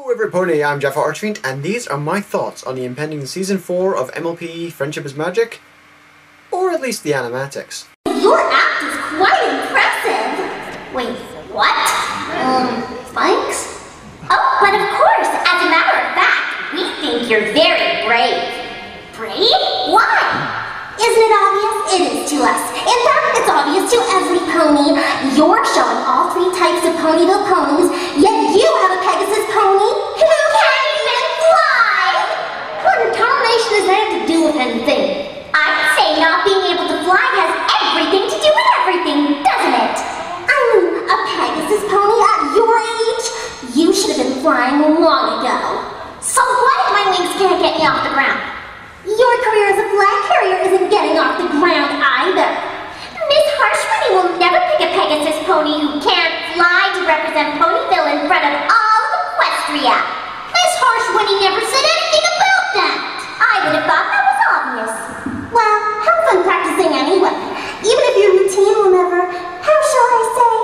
Hello everybody, I'm Jaffaarchfiend, and these are my thoughts on the impending Season 4 of MLP Friendship is Magic, or at least the Animatics. Your act is quite impressive! Wait, what? Thanks? Oh, but of course, as a matter of fact, we think you're very brave. Brave? Why? Isn't it obvious? It is to us. In fact, it's obvious to every pony. You're showing all three types of Ponyville ponies, yet you have a Pegasus pony who can't even fly! What determination does that have to do with anything? I'd say not being able to fly has everything to do with everything, doesn't it? I mean, a Pegasus pony at your age? You should have been flying long ago. So what if my wings can't get me off the ground? Your career as a flag carrier isn't getting off the ground either. Miss Harshmoney will never pick a Pegasus pony who can't fly to represent Ponyville in front of all of Equestria. Miss Harshmoney never said anything about that. I would have thought that was obvious. Well, have fun practicing anyway. Even if your routine will never, how shall I say,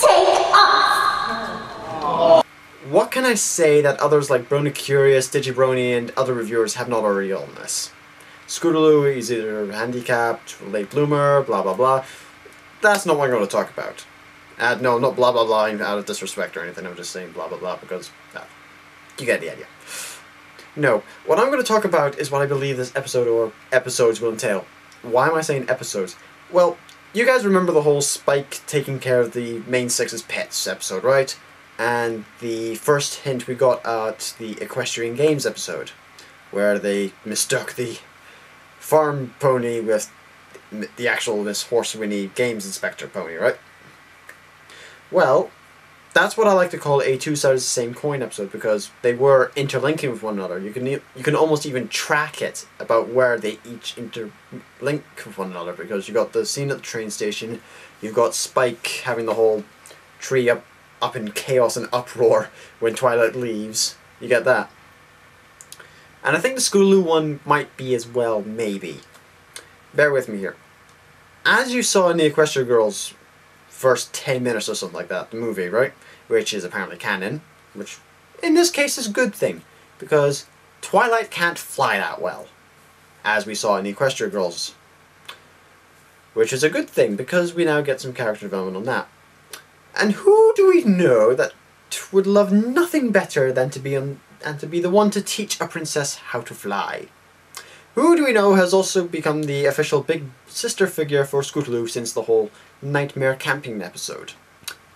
take off. What can I say that others like Bronycurious, Digibrony, and other reviewers have not already on this? Scootaloo is either handicapped, late bloomer, blah blah blah. That's not what I'm going to talk about. No, not blah blah blah out of disrespect or anything, I'm just saying blah blah blah because, you get the idea. No, what I'm going to talk about is what I believe this episode or episodes will entail. Why am I saying episodes? Well, you guys remember the whole Spike taking care of the main six's pets episode, right? And the first hint we got at the Equestrian Games episode, where they mistook the farm pony with the actual Miss Horsewinnie Games Inspector pony, right? Well, that's what I like to call a two sides of the same coin episode, because they were interlinking with one another. You can almost even track it about where they each interlink with one another, because you got the scene at the train station, you've got Spike having the whole tree up in chaos and uproar when Twilight leaves. You get that. And I think the Scootaloo one might be as well, maybe. Bear with me here. As you saw in the Equestria Girls' first 10 minutes or something like that, the movie, right? Which is apparently canon, which in this case is a good thing, because Twilight can't fly that well, as we saw in the Equestria Girls. Which is a good thing, because we now get some character development on that. And who do we know that would love nothing better than to be the one to teach a princess how to fly? Who do we know has also become the official big sister figure for Scootaloo since the whole Nightmare Camping episode?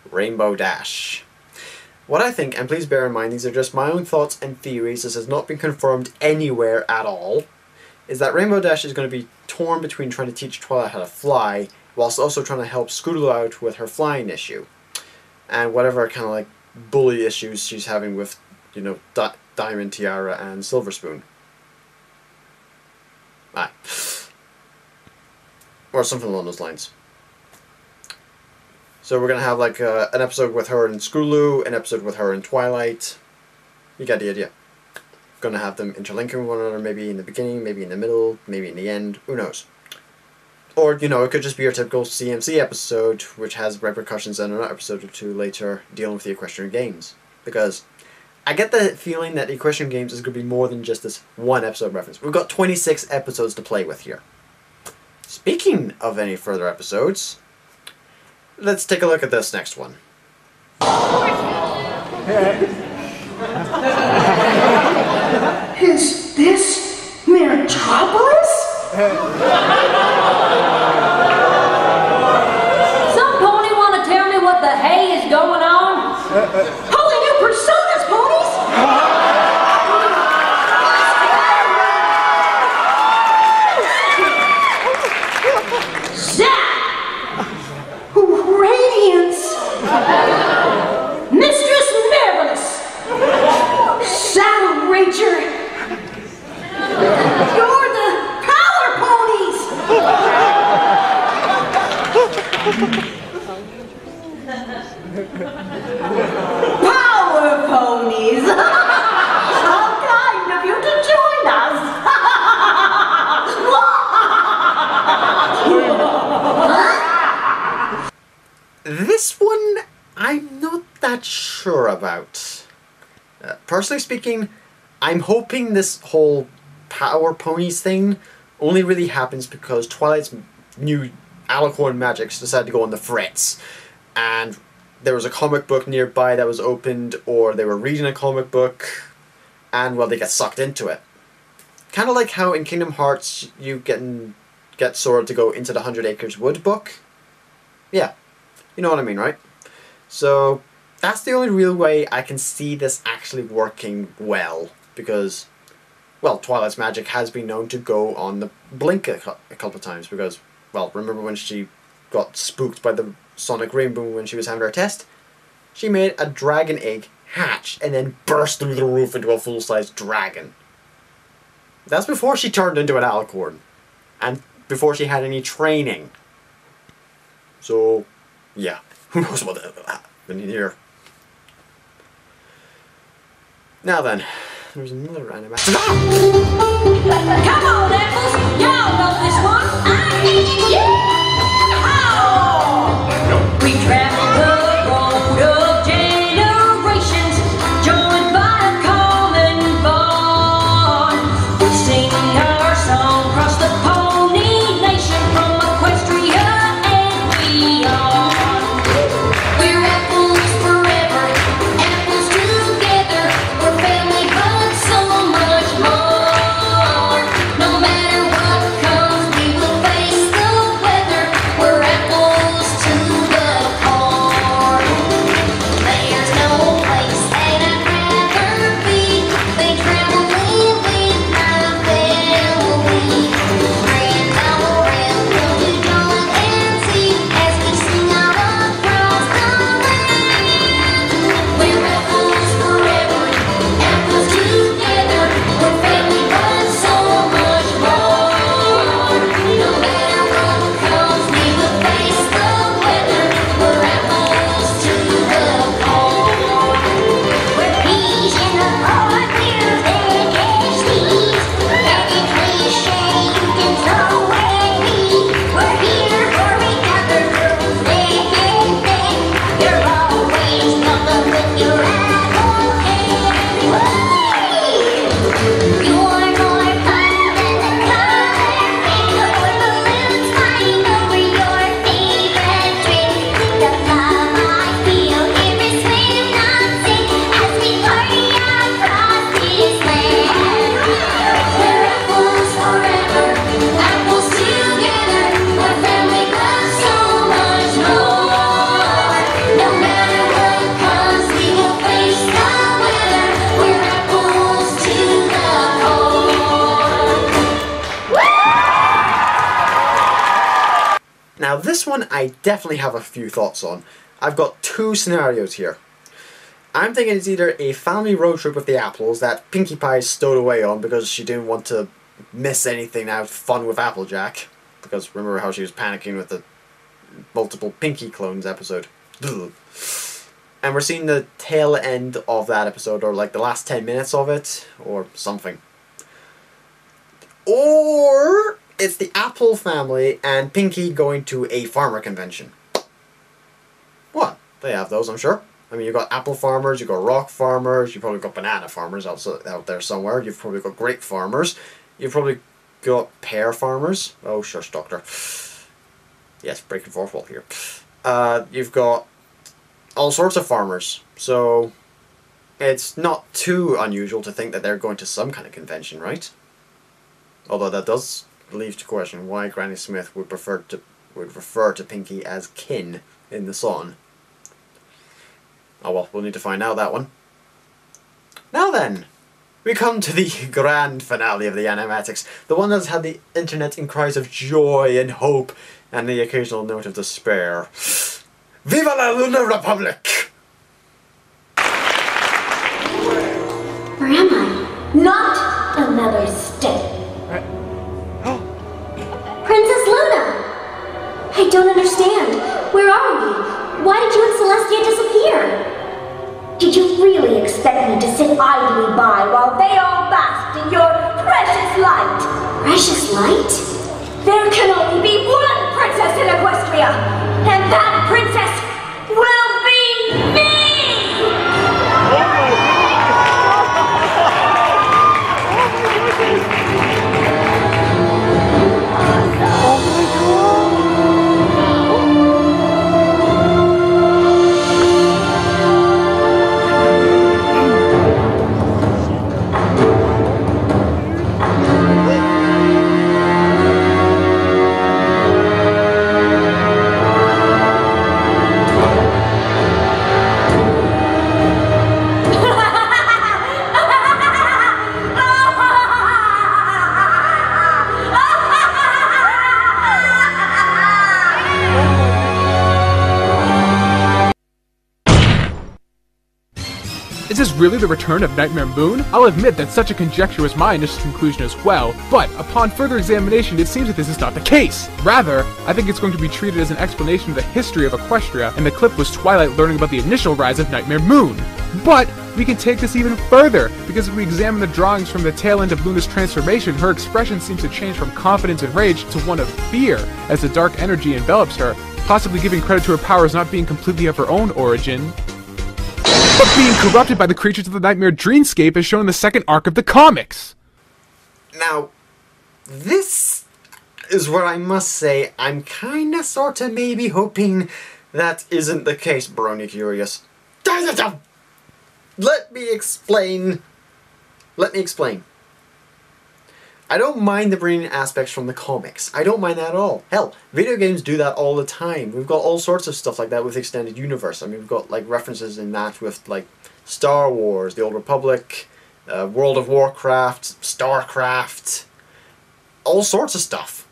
Rainbow Dash. What I think, and please bear in mind these are just my own thoughts and theories, this has not been confirmed anywhere at all, is that Rainbow Dash is going to be torn between trying to teach Twilight how to fly, whilst also trying to help Scootaloo out with her flying issue. And whatever kind of like bully issues she's having with, you know, Diamond Tiara and Silver Spoon. Or something along those lines. So we're going to have like an episode with her and Scootaloo, an episode with her and Twilight. You get the idea. Going to have them interlinking with one another, maybe in the beginning, maybe in the middle, maybe in the end, who knows. Or, you know, it could just be your typical CMC episode, which has repercussions in another episode or two later dealing with the Equestrian Games. Because I get the feeling that Equestrian Games is going to be more than just this one episode reference. We've got 26 episodes to play with here. Speaking of any further episodes, let's take a look at this next one. Is this Metropolis? Some pony want to tell me what the hay is going on? Holy new personas, ponies! Zap! Radiance! Mistress Marvelous! Saddle Ranger! You're the Power Ponies! Power Ponies! How kind of you to join us! This one, I'm not that sure about. Personally speaking, I'm hoping this whole power ponies thing only really happens because Twilight's new alicorn magics decided to go on the fritz. And there was a comic book nearby that was opened, or they were reading a comic book, and well, they get sucked into it. Kind of like how in Kingdom Hearts you get Sora to go into the 100 Acres Wood book. Yeah, you know what I mean, right? So that's the only real way I can see this actually working well, because, well, Twilight's magic has been known to go on the blink a couple of times, because, well, remember when she got spooked by the sonic rainbow when she was having her test? She made a dragon egg hatch and then burst through the roof into a full-size dragon. That's before she turned into an alicorn, and before she had any training. So, yeah, who knows what happened here. Now then, there's another animatic. Come on, Apples! Y'all know this one! We travel the road of generations, joined by a common bond. We sing our song across the pony nation, from Equestria and beyond. We're apples forever, apples together. We're family, but so much more. No matter what comes, we will face the weather. We're apples to the core. There's no place that I'd rather be than traveling with my family. Grand all around, come to join and see as we sing out across the land. We're apples forever, apples together. We're family, but so much more. No matter what comes, we will face the weather. We're apples to the core. We're peas in the pod, we're veggies. Every cliche you can throw at me. We're here for each other through thick and thin. You're always welcome with your apple candy. You are more fun than the color pink, or balloons flying over your favorite drink. The love I feel here is swim, not sink, as we party across this land. We're apples forever, apples together. We're family, but so much more. No matter what comes, we will face the weather. We're apples to the core. Now this one I definitely have a few thoughts on. I've got two scenarios here. I'm thinking it's either a family road trip with the apples that Pinkie Pie stowed away on because she didn't want to miss anything out of Fun with Applejack. Because remember how she was panicking with the multiple Pinkie clones episode. Ugh. And we're seeing the tail end of that episode, or like the last 10 minutes of it, or something. Or it's the Apple family and Pinkie going to a farmer convention. What? They have those, I'm sure. I mean, you've got apple farmers, you've got rock farmers, you've probably got banana farmers also out there somewhere, you've probably got grape farmers, you've probably got pear farmers. Oh, shush, doctor. Yes, breaking fourth wall here. You've got all sorts of farmers, so it's not too unusual to think that they're going to some kind of convention, right? Although that does leave to question why Granny Smith would refer to Pinkie as kin in the song. Oh well, we'll need to find out that one. Now then, we come to the grand finale of the Animatics, the one that's had the internet in cries of joy and hope and the occasional note of despair. Viva la Lunar Republic! Where am I? Not another step. Princess Luna! I don't understand. Where are we? Why did you and Celestia disappear? Did you really expect me to sit idly by while they all basked in your precious light? Precious light? There can only be one princess in Equestria, and that princess will be me! this really the return of Nightmare Moon? I'll admit that such a conjecture was my initial conclusion as well, but upon further examination it seems that this is not the case. Rather, I think it's going to be treated as an explanation of the history of Equestria, and the clip was Twilight learning about the initial rise of Nightmare Moon. But we can take this even further, because if we examine the drawings from the tail end of Luna's transformation, her expression seems to change from confidence and rage to one of fear as the dark energy envelops her, possibly giving credit to her powers not being completely of her own origin, but being corrupted by the creatures of the nightmare dreamscape as shown in the second arc of the comics. Now, this is where I must say I'm kinda sorta maybe hoping that isn't the case, Bronycurious. Let me explain. I don't mind the brain aspects from the comics. I don't mind that at all. Hell, video games do that all the time. We've got all sorts of stuff like that with Extended Universe. I mean, we've got like references in that with like Star Wars, The Old Republic, World of Warcraft, StarCraft, all sorts of stuff.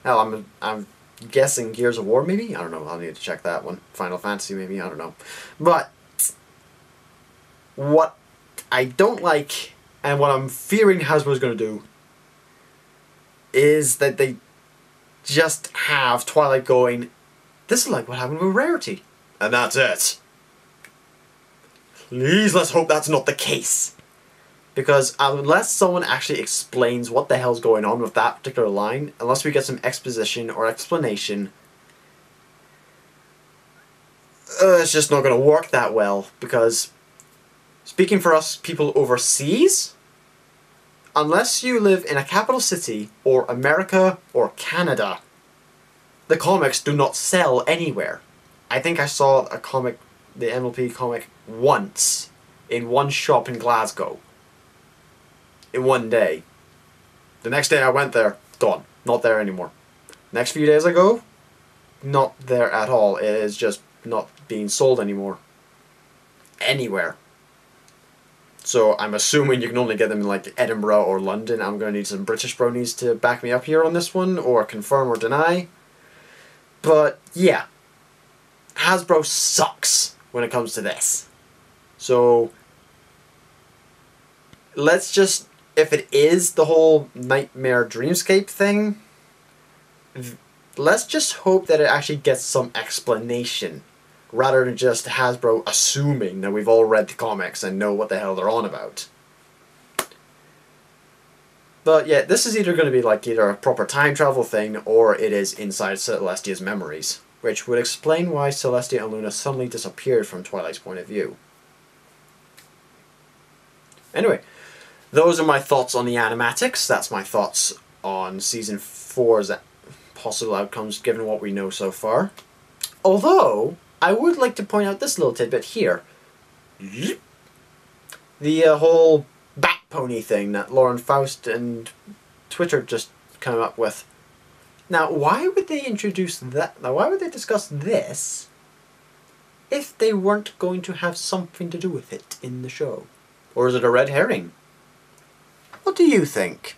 Hell, I'm guessing Gears of War maybe? I don't know, I'll need to check that one. Final Fantasy maybe, I don't know. But what I don't like, and what I'm fearing Hasbro's going to do, is that they just have Twilight going, this is like what happened with Rarity. And that's it. Please, let's hope that's not the case. Because unless someone actually explains what the hell's going on with that particular line, unless we get some exposition or explanation, it's just not going to work that well. Because, speaking for us people overseas, unless you live in a capital city, or America, or Canada, the comics do not sell anywhere. I think I saw a comic, the MLP comic, once, in one shop in Glasgow. In one day. The next day I went there, gone. Not there anymore. Next few days I go, not there at all. It is just not being sold anymore. Anywhere. So I'm assuming you can only get them in like Edinburgh or London. I'm going to need some British bronies to back me up here on this one, or confirm or deny. But yeah, Hasbro sucks when it comes to this. So let's just, if it is the whole Nightmare Dreamscape thing, let's just hope that it actually gets some explanation, rather than just Hasbro assuming that we've all read the comics and know what the hell they're on about. But yeah, this is either going to be like either a proper time travel thing, or it is inside Celestia's memories, which would explain why Celestia and Luna suddenly disappeared from Twilight's point of view. Anyway, those are my thoughts on the animatics. That's my thoughts on Season 4's possible outcomes, given what we know so far. Although, I would like to point out this little tidbit here. The whole Bat Pony thing that Lauren Faust and Twitter just came up with. Now, why would they introduce that? Now, why would they discuss this if they weren't going to have something to do with it in the show? Or is it a red herring? What do you think?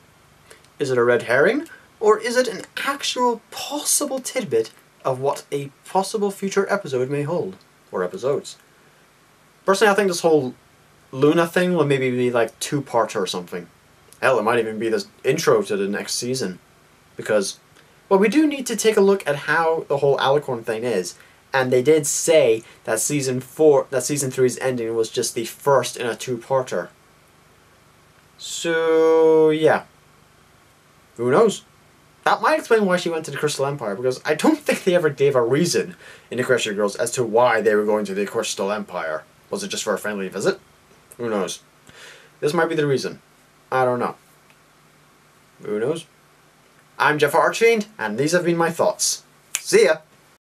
Is it a red herring, or is it an actual possible tidbit of what a possible future episode may hold? Or episodes. Personally, I think this whole Luna thing will maybe be like two-parter or something. Hell, it might even be the intro to the next season. Because, well, we do need to take a look at how the whole Alicorn thing is. And they did say that Season 3's ending was just the first in a two-parter. So, yeah. Who knows? That might explain why she went to the Crystal Empire, because I don't think they ever gave a reason in Equestria Girls as to why they were going to the Crystal Empire. Was it just for a friendly visit? Who knows? This might be the reason. I don't know. Who knows? I'm Jaffaarchfiend, and these have been my thoughts. See ya!